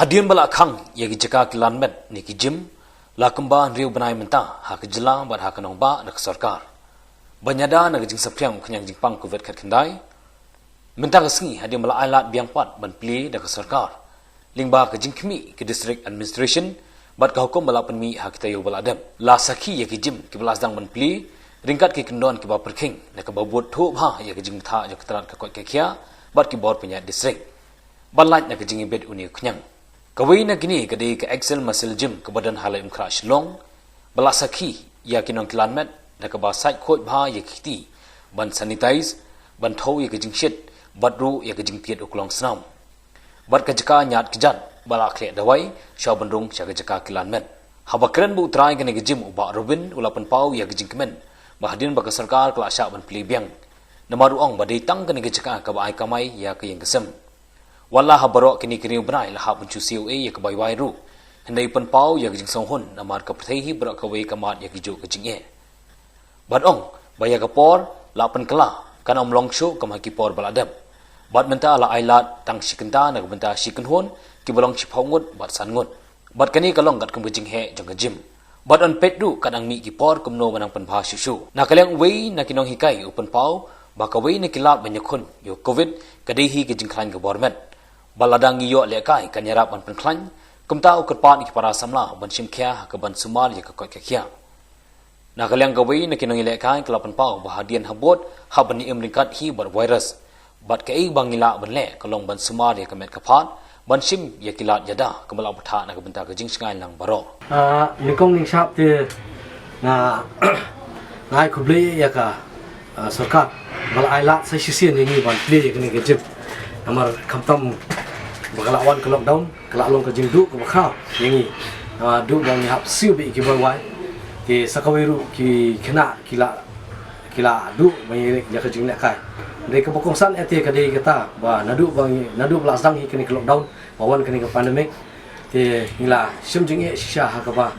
Hadian bala khang ye gi jaka kilan met ni ki jim la kamba riu banai menta ha ki jylla bat ha kanong ba dak sarkar banyada na jing sapyang khanyang jing pang kuvet khat khandai menta ka sngi hadian bala ailat biang pat ban Plie dak sarkar lingba ka jing khmi ki district administration bat ka hukum bala penmi ha kita yo bala dem la sakhi ye ki jim ki bala Sdang ban Plie Ryngkat ki Kyndon ki Jingpyrkhing na ka babut tho bha ye ki jing tha jo katrat ka kot ka khia bat ki bor punya district balaj na ka jing bet uni khnyang kawai na kini kadi ke excel muscle gym ke badan halai mkra Shillong bala sakhi ya kinong kilanmet na ka ba site khoi bha ye khiti ban sanitize ban tho ye ke jing shit badru ye ke jing tiet uklong snam bat ka jaka nyat kijan bala khle dawai shaw bandung sha ka jaka kilanmet habakren bu trai ke ne ke gym uba robin ulapan pau ye ke jing kemen bahadin ba ka sarkar kla sha ban Plie biang namaru ong ba dei tang ke ne ke jaka ka ba ai kamai ya ke yang kesem wala habaro kini kini benai lah pun cusiu ye ke bai wai ru hendai pen pau ye jing song hun namar ka pthei bra ka wei kamat ye gijo ke jing e bad ong baya ka por la pen kala kan om long sho kam ki por baladam bad menta la ailat tang sikenta na benta siken hun ki bolong chi phongut bad san ngut bad kani kalong gat kum jing he jong jim bad on pet du kadang mi ki por kum no manang pen bha shu na kaleng wei na kinong hikai upen pau ba ka wei na kilat banyakhun yo covid kadehi ke jing khan ka bormet baladang iyo lekai kanyarap ban penklan kumta ukatpat ki para samla ban simkhya ka ban sumal ye ka kot khya na kalyang gawai na kinong lekai kalapan pau bahadian habot haban ni Ryngkat hi bar virus bat kai bangila ban le kalong ban sumal ye ka met ka phat ban sim ye kilat yada kamala patha na ka benta ka jing sngai lang baro nikong ning sap te na ngai khubli ya ka sarkar bal ailat sa sisian ni ban Plie ye ni ke jip amar kamtam bakalawan ke lockdown kalalong ke jingdu ke bakha yangi du bang hap siu bi ki boy ki sakawiru ki kena kila du bang ya ke jing kai de ke bokongsan ete ke de kata ba nadu bala Sdang hi kini ke lockdown bawan kini ke pandemic ti ngila sim jing e sha ha ka ba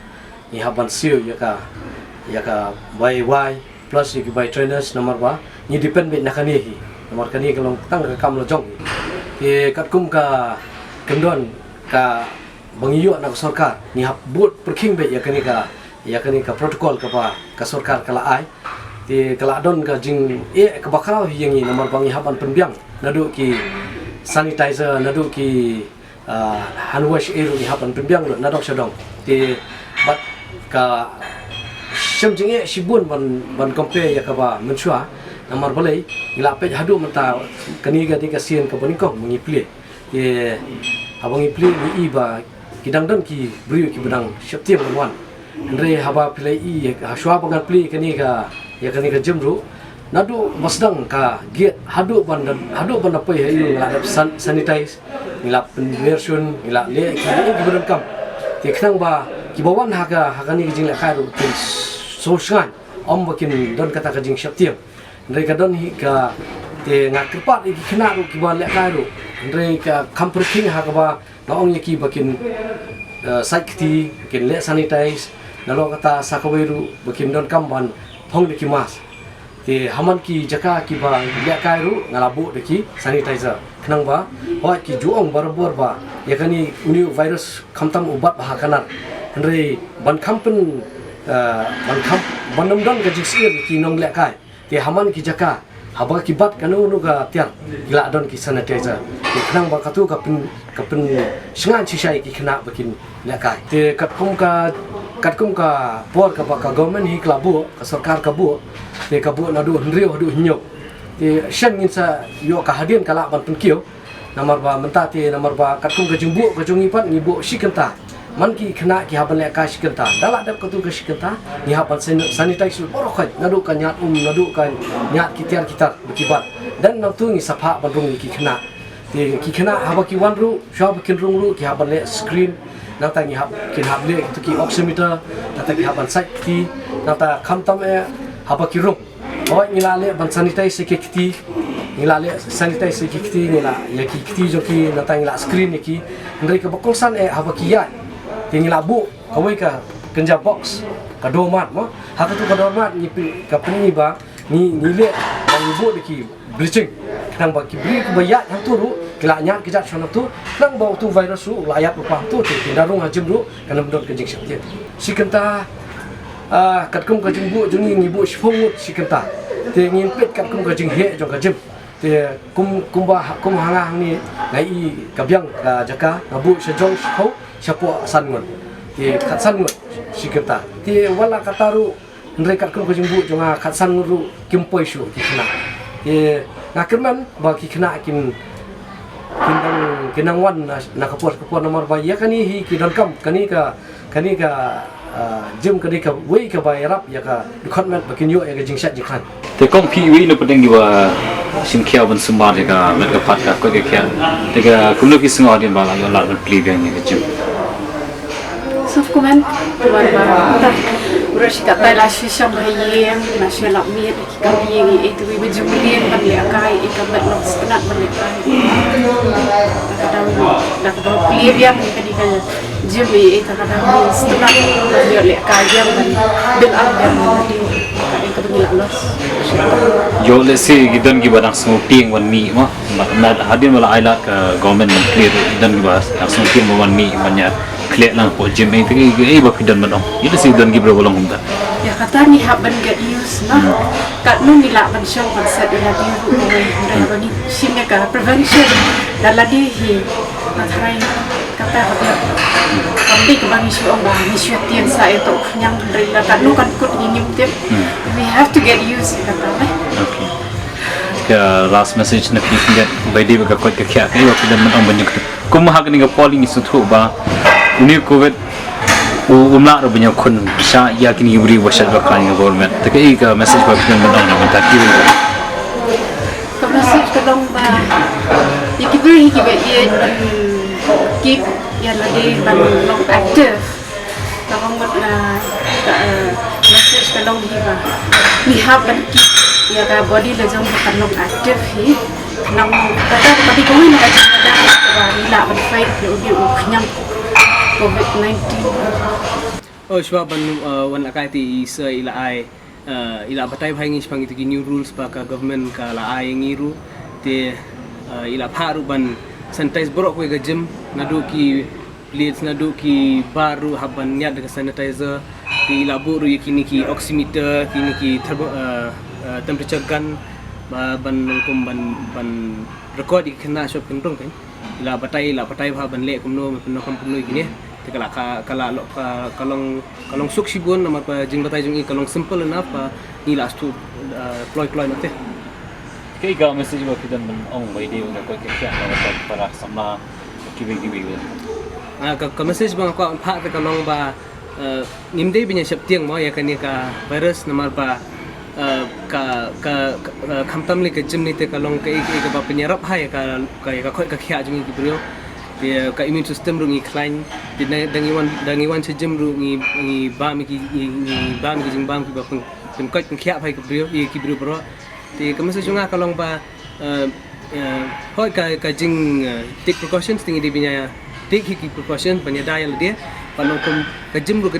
ni haban siu ya ka bai plus ki bai trainers nomor ba ni depend be nakani hi nomor kani kalong tang ka kam lo jong ke katkum ka Kyndon ka bangiyo na sarkar ni hap but perking be ya kani ka protocol ka pa ka sarkar kala ai ti kala don ka jing e ka bakaraw yangi nomor bangi haban penbiang nadu ki sanitizer nadu ki hand wash eru ni haban penbiang nadok sawdong ti bat ka shimjing e shibun ban compare ya ka ba menchua namar balai ila pe hadu mata kani ga ka sien ka boningkong mengi Plie ye abang Plie ni iba kidang dan ki brio ki bedang septiam wan andre haba Plie i haswa bangan Plie kani ka jemru nadu masdang ka get hadu ban apa ya ini la sanitize ila version ila le ki bedang kam ti khnang ba ki bawan ni jing la kharu so shan om bakin don kata ka jing septiam mereka don hika te ngakirpat iki kena ru ki ban lek karu mereka Jingpyrkhing ha ka ba naong yaki bakin sakti bakin lek sanitize nalo kata sakaweru bakin don kamban phong de ki mas te haman ki jaka ki ba lek karu ngalabu de ki sanitizer kenang ba wa ki juong barabor ba yakani uni virus kamtam ubat ba kanar andre ban kampen ban namdon ka jisir ki nong lek kai te haman ki jaka haba ki bat kanu nu ka tiar gila don ki sanitizer ki khnang ba katu ka pen sngan chi shai ki khna bakin lakai te katkum ka por ka ba ka government hi klabu ka sarkar ka bu te ka bu nadu hrio hadu nyok te shan ngin sa yo ka hadin kala ban pen kio namar ba menta te namar ba katkum ka jingbu ka jungi pat ni bu shikenta man ki kena ki haban le ka shikenta dala dap katu ka shikenta ni haban sanitize borokhat nadu ka nyat nadu ka nyat kitar bekibat dan natu ni sapa bandung ki kena ti ki kena haba ki wan ru shop kin rung ru ki haban le screen nata ni hab kin hab le ki oximeter nata ki haban site ki nata khamtam e haba ki rung oi ngila le ban sanitize ki kiti ngila le sanitize ki kiti ngila ya ki kiti jo ki nata ngila screen ki ndai ka bakulsan e haba ki ya tinggal abu kawai ka kenja box ka domat mo haka tu ka domat ni ka pengi ba ni le bang ibu deki bleaching nang ba ki bri ka bayat hang tu ru kelaknya kita sana tu nang bau tu virus ru layat lupa tu darung hajim ru kana mendot ke jing syaptian si kenta kat kum ka jing bu jungi ngi bu shfongut si kenta te ngin pet kat kum ka jing he jong ka jim te kum hanga ni ngai ka byang ka jaka bu sejong shau syapo san ngon te kat san ngot si kenta te wala kataru ndre kat kum ka jing bu jonga kat san ru kimpoi shu ti kena ye ngakerman ba ki kena kinang wan na kapor nomor ba ya kani hi ki dankam kani ka jim kani ka wei ka ba rap ya ka department bakin yo ya ka jingsat jikhan te kong pi wi no pedeng diwa simkhia ban sumba de ka met ka phat ka ko ke kya te ka kumno ki singa din ba la yo la ban pli bang ni jim Sof komen war ba Urashi kata la shisham hayem na shela mi ka mi itu wi bujumien ban le kai ikamat nok senat ban le kai kadang nak ba pli biam ni kadi kan jimi itu kadang senat yo le kai biam ban bil al biam di kai ka bin los yo le si gidan gi badang smu ting wan mi ma na hadin wala ailat ka government clear dan gi bas smu ting wan mi banya clear lang po jim itu gi ba kidan madong itu si dan gi bro bolong humda ya kata ni hab ban get use na kat nu ni la ban show ban set ila di ru oi ni sine ka prevention dala di hi na try kata hab kambi ke bang isu ba ni syu tien sa itu nyang rila kat nu kan kut ni nim tip we have to get used kata okay ka last message na ki get by di ba ko ka kya kai wa kidan madong banyak kum ha ni ga polling isu thu ba ini covid umla ro banyak kun bisa yakin ibri wasat ba kan government takai ka message ba kidan madong na ta ki ka message ka dong ba ikibri kibe ye keep ya lagi ban long active ka bang na message ka dong hi ba ni have ban keep ya ka body le jong ka long active hi nang kata tapi ko ni ka jada ba ni la ban fight yo di nyang COVID-19 oh sebab wan akai ti isa ila ai ila batai bhai ngi spang itu new rules pa ka government ka la ai ngiru te ila pharu ban sanitize borok we ga gym nadu ki plates nadu ki baru haban nyat ka sanitizer ti ila buru yakini ki oximeter kini ki temperature gun ban kum ban record di kena shop kendong kan ila batai bha ban le kumno no kampung gini tekala kalong suksibun nama pa jing batai jing kalong simple enough pa ni last to ploy mate kai ga message ba kidan ban ong bai de na ko ke kya na para samla kibi ka message bang ko pha te kalong ba nimde binya septiang mo ya kan ka virus nama pa ka khamtam le ke jim ni te kalong kai ke ba penyerap hai ka kya jing ki brio dia ka immune system ru ngi klein dangi wan sejam ru ngi ba mi jing bang ki ba pun kai kya phai ki brio bro ti ka masa junga kalong ba hoi ka jing take precautions tingi di binya take ki precaution banya dial dia palong kum ka jim ru ka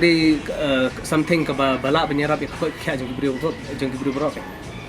something ka ba bala banya rap ka kya jing ki brio bro